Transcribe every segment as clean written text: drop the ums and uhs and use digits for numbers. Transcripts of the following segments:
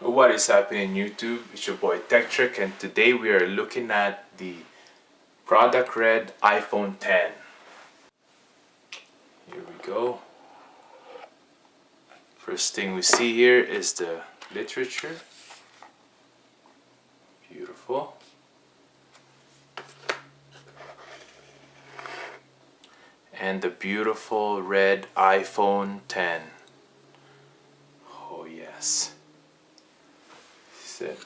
What is happening YouTube? It's your boy Tech Trick, and today we are looking at the product red iPhone 10. Here we go. First thing we see here is the literature. Beautiful. And the beautiful red iPhone 10. Oh yes. Sit.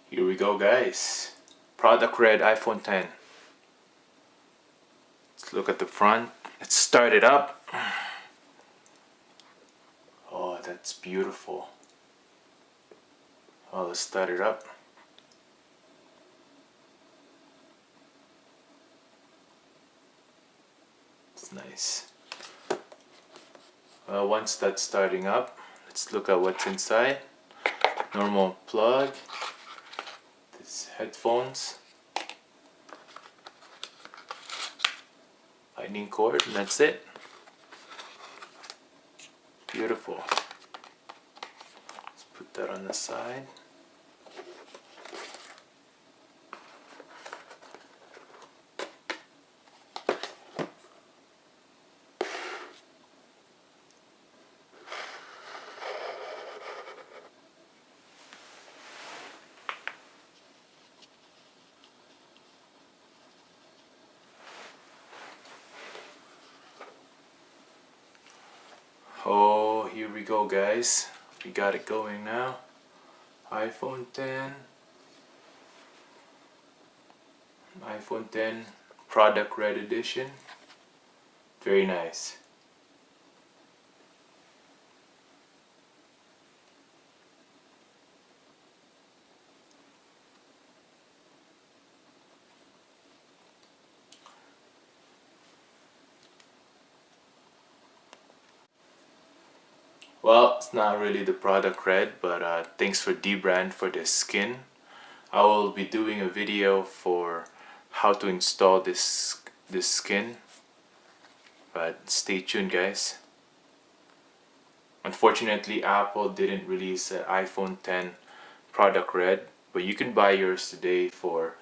Here we go, guys. Product red iPhone 10. Let's look at the front. Let's start it up. Oh, that's beautiful. Oh, let's start it up. It's nice. Well, once that's starting up, let's look at what's inside. Normal plug. This headphones. Lightning cord, and that's it. Beautiful. Let's put that on the side. Oh, here we go, guys. We got it going now. iPhone 10. iPhone 10 product red edition. Very nice. Well, it's not really the product red, but thanks for D-Brand for this skin. I will be doing a video for how to install this skin, but stay tuned, guys. Unfortunately, Apple didn't release an iPhone 10 product red, but you can buy yours today for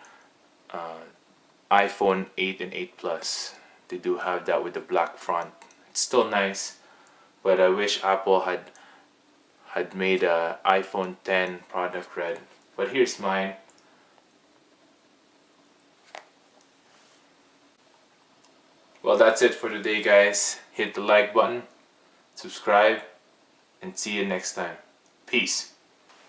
iPhone 8 and 8 Plus. They do have that with the black front. It's still nice, but I wish Apple had made a iPhone 10 product red. But here's mine. Well, that's it for today, guys. Hit the like button, subscribe, and see you next time. Peace.